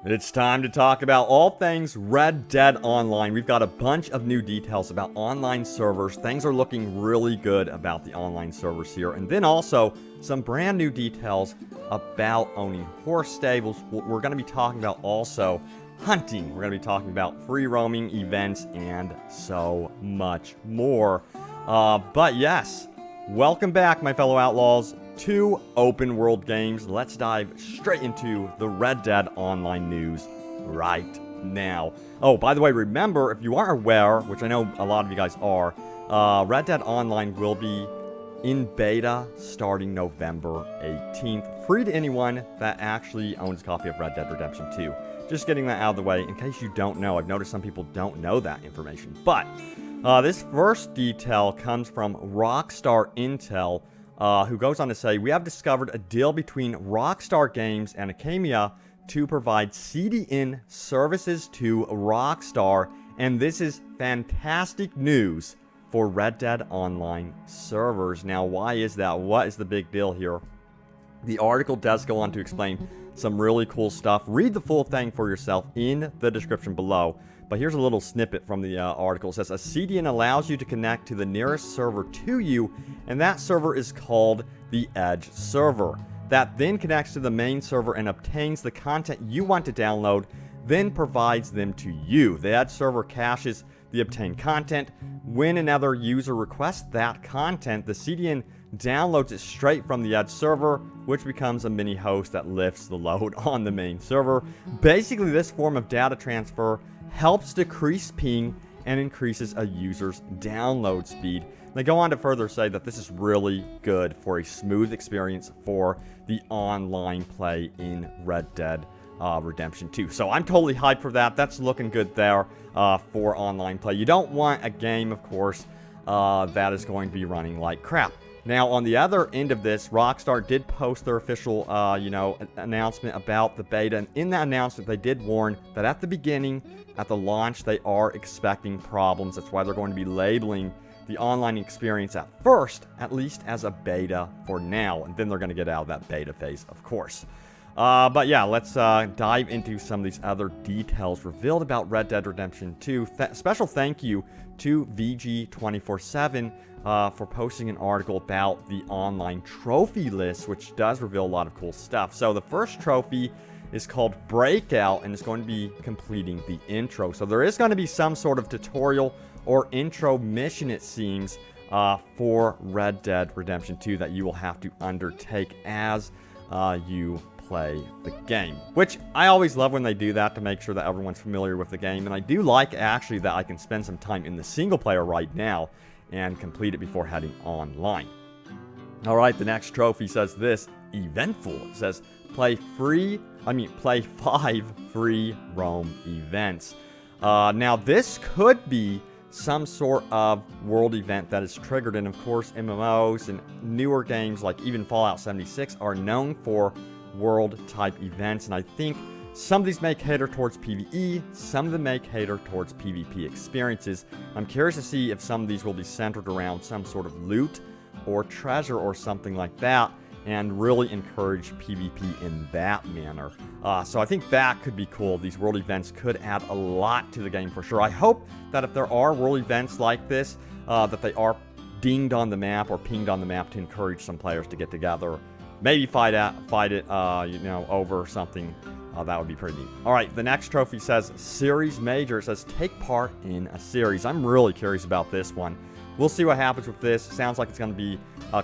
It's time to talk about all things Red Dead Online. We've got a bunch of new details about online servers. Things are looking really good about the online servers here. And then also some brand new details about owning horse stables. We're going to be talking about also hunting. We're going to be talking about free roaming events and so much more. But yes, welcome back, my fellow outlaws, to Open World Games. Let's dive straight into the Red Dead Online news right now. Oh, by the way, remember, if you aren't aware, which I know a lot of you guys are, Red Dead Online will be in beta starting November 18th. Free to anyone that actually owns a copy of Red Dead Redemption 2. Just getting that out of the way in case you don't know. I've noticed some people don't know that information. But this first detail comes from Rockstar Intel, who goes on to say, we have discovered a deal between Rockstar Games and Akamia to provide CDN services to Rockstar, and this is fantastic news for Red Dead Online servers. Now, why is that? What is the big deal here? The article does go on to explain some really cool stuff. Read the full thing for yourself in the description below. But here's a little snippet from the article. It says, a CDN allows you to connect to the nearest server to you, and that server is called the Edge server. That then connects to the main server and obtains the content you want to download, then provides them to you. The Edge server caches the obtained content. When another user requests that content, the CDN downloads it straight from the Edge server, which becomes a mini host that lifts the load on the main server. Basically, this form of data transfer helps decrease ping and increases a user's download speed. They go on to further say that this is really good for a smooth experience for the online play in Red Dead Redemption 2. So I'm totally hyped for that. That's looking good there for online play. You don't want a game, of course, that is going to be running like crap. Now, on the other end of this, Rockstar did post their official, announcement about the beta. And in that announcement, they did warn that at the beginning, at the launch, they are expecting problems. That's why they're going to be labeling the online experience at first, at least as a beta for now. And then they're going to get out of that beta phase, of course. But yeah, let's dive into some of these other details revealed about Red Dead Redemption 2. Special thank you to VG247 for posting an article about the online trophy list, which does reveal a lot of cool stuff. So the first trophy is called Breakout, and it's going to be completing the intro. So there is going to be some sort of tutorial or intro mission, it seems, for Red Dead Redemption 2 that you will have to undertake as you play the game, which I always love when they do that to make sure that everyone's familiar with the game. And I do like actually that I can spend some time in the single player right now and complete it before heading online. All right, the next trophy says this, eventful. It says play 5 free roam events. Now this could be some sort of world event that is triggered, and of course MMOs and newer games like even Fallout 76 are known for world type events, and I think some of these may cater towards PvE, some of them may cater towards PvP experiences. I'm curious to see if some of these will be centered around some sort of loot or treasure or something like that, and really encourage PvP in that manner. So I think that could be cool. These world events could add a lot to the game for sure. I hope that if there are world events like this, that they are dinged on the map or pinged on the map to encourage some players to get together. Maybe fight it, over something. That would be pretty neat. All right, the next trophy says Series Major. It says take part in a series. I'm really curious about this one. We'll see what happens with this. Sounds like it's going to be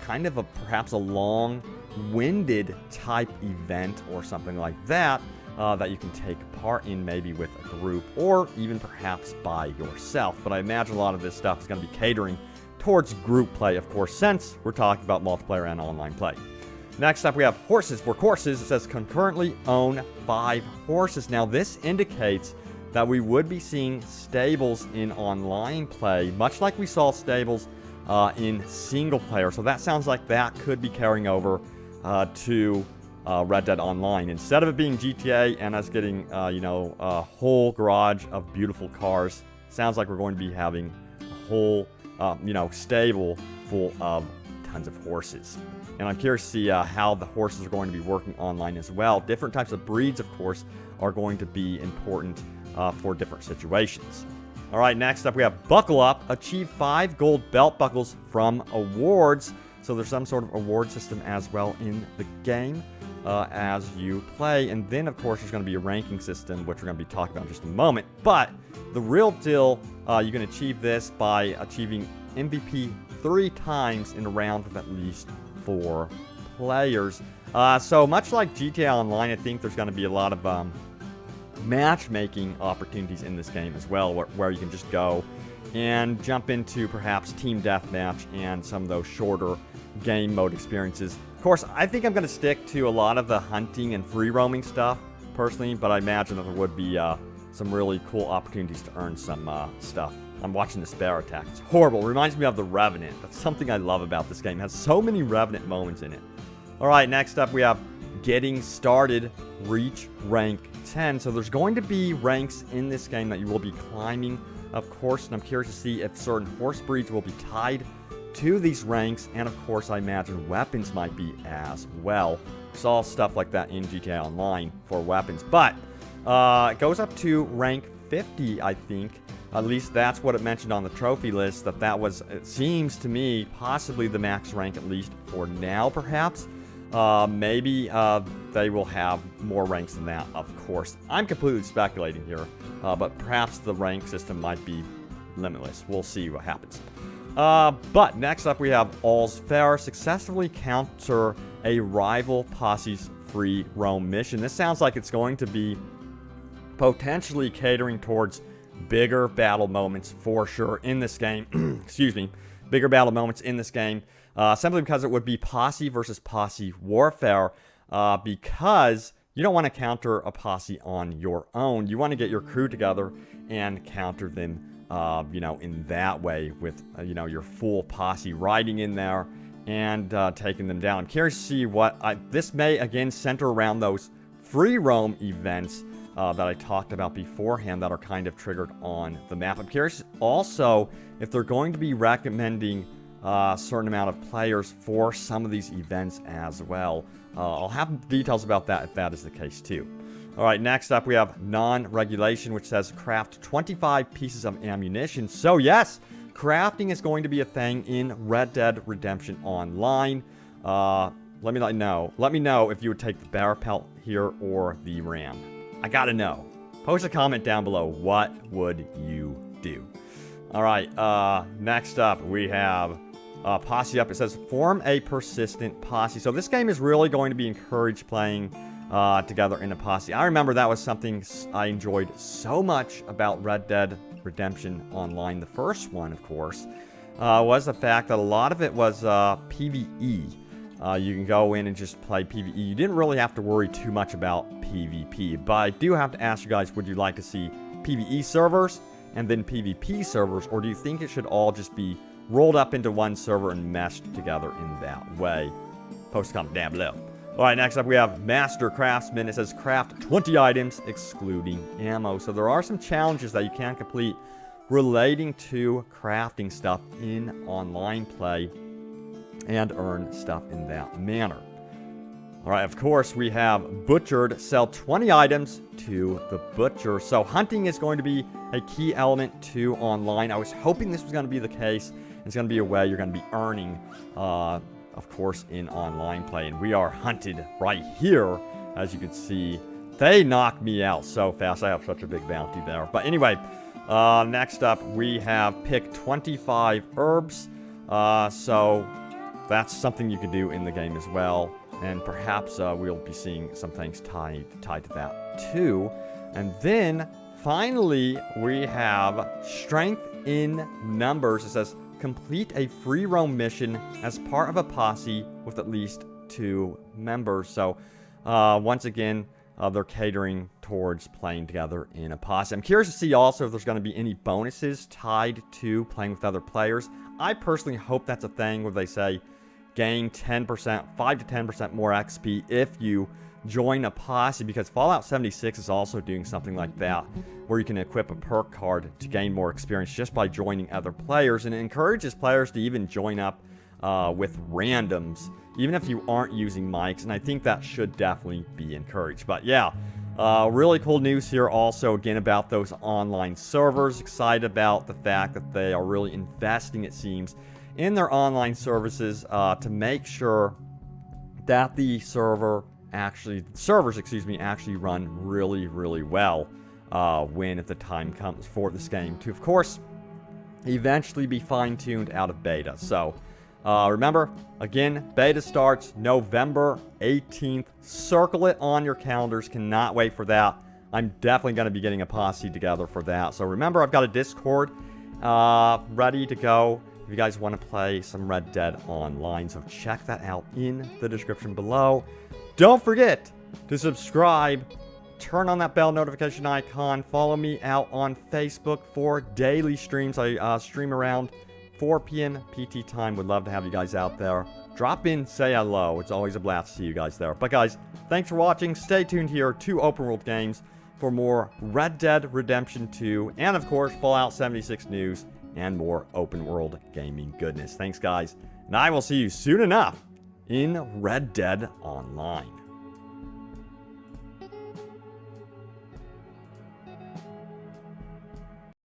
kind of perhaps a long-winded type event or something like that that you can take part in, maybe with a group or even perhaps by yourself. But I imagine a lot of this stuff is going to be catering towards group play, of course, since we're talking about multiplayer and online play. Next up, we have horses. For courses, it says concurrently own 5 horses. Now, this indicates that we would be seeing stables in online play, much like we saw stables in single player. So that sounds like that could be carrying over to Red Dead Online. Instead of it being GTA and us getting, a whole garage of beautiful cars, sounds like we're going to be having a whole, stable full of tons of horses. And I'm curious to see how the horses are going to be working online as well. Different types of breeds, of course, are going to be important for different situations. All right, next up we have Buckle Up. Achieve 5 gold belt buckles from awards. So there's some sort of award system as well in the game as you play. And then, of course, there's going to be a ranking system, which we're going to be talking about in just a moment. But the real deal, you can achieve this by achieving MVP 3 times in a round with at least 4 players. So much like GTA Online, I think there's going to be a lot of matchmaking opportunities in this game as well, where you can just go and jump into perhaps team deathmatch and some of those shorter game mode experiences. Of course, I think I'm going to stick to a lot of the hunting and free roaming stuff personally, but I imagine that there would be some really cool opportunities to earn some stuff. I'm watching this bear attack. It's horrible. It reminds me of The Revenant. That's something I love about this game. It has so many Revenant moments in it. All right, next up we have Getting Started, Reach Rank 10. So there's going to be ranks in this game that you will be climbing, of course, and I'm curious to see if certain horse breeds will be tied to these ranks, and of course I imagine weapons might be as well. Saw stuff like that in GTA Online for weapons, but it goes up to rank 50, I think. At least that's what it mentioned on the trophy list, that was, it seems to me, possibly the max rank, at least for now, perhaps. Maybe they will have more ranks than that, of course. I'm completely speculating here, but perhaps the rank system might be limitless. We'll see what happens. But next up we have All's Fair. Successfully counter a rival posse's free roam mission. This sounds like it's going to be potentially catering towards bigger battle moments for sure in this game. Excuse me. Bigger battle moments in this game. Simply because it would be posse versus posse warfare. Because you don't want to counter a posse on your own. You want to get your crew together and counter them, in that way with, your full posse riding in there and taking them down. I'm curious to see what this may again center around those free roam events that I talked about beforehand that are kind of triggered on the map. I'm curious also if they're going to be recommending a certain amount of players for some of these events as well. I'll have details about that if that is the case too. All right, next up we have non-regulation, which says craft 25 pieces of ammunition. So yes, crafting is going to be a thing in Red Dead Redemption Online. Let me know. Let me know if you would take the bear pelt here or the ram. I gotta know. Post a comment down below. What would you do? All right, next up we have posse up. It says form a persistent posse. So this game is really going to be encouraged playing together in a posse. I remember that was something I enjoyed so much about Red Dead Redemption Online. The first one, of course, was the fact that a lot of it was PvE. You can go in and just play PvE. You didn't really have to worry too much about PvP. But I do have to ask you guys, would you like to see PvE servers and then PvP servers, or do you think it should all just be rolled up into one server and meshed together in that way? Post a comment down below. All right, next up we have Master Craftsman. It says craft 20 items excluding ammo. So there are some challenges that you can complete relating to crafting stuff in online play and earn stuff in that manner. All right, of course, we have Butchered. Sell 20 items to the Butcher. So hunting is going to be a key element to online. I was hoping this was going to be the case. It's going to be a way you're going to be earning, of course, in online play. And we are hunted right here, as you can see. They knocked me out so fast. I have such a big bounty there. But anyway, next up, we have pick 25 herbs. So that's something you can do in the game as well. And perhaps we'll be seeing some things tied to that too. And then, finally, we have Strength in Numbers. It says, complete a free roam mission as part of a posse with at least 2 members. So, once again, they're catering towards playing together in a posse. I'm curious to see also if there's going to be any bonuses tied to playing with other players. I personally hope that's a thing where they say, gain 10%, 5 to 10% more XP if you join a posse, because Fallout 76 is also doing something like that, where you can equip a perk card to gain more experience just by joining other players, and it encourages players to even join up with randoms, even if you aren't using mics, and I think that should definitely be encouraged. But yeah, really cool news here also, again, about those online servers. Excited about the fact that they are really investing, it seems, in their online services to make sure that the servers actually run really, really well when the time comes for this game to, of course, eventually be fine-tuned out of beta. So remember, again, beta starts November 18th. Circle it on your calendars. Cannot wait for that. I'm definitely going to be getting a posse together for that. So remember, I've got a Discord ready to go if you guys want to play some Red Dead Online. So check that out in the description below. Don't forget to subscribe. Turn on that bell notification icon. Follow me out on Facebook for daily streams. I stream around 4 p.m. PT time. Would love to have you guys out there. Drop in, say hello. It's always a blast to see you guys there. But guys, thanks for watching. Stay tuned here to Open World Games for more Red Dead Redemption 2 and, of course, Fallout 76 news and more open world gaming goodness. Thanks, guys. And I will see you soon enough in Red Dead Online.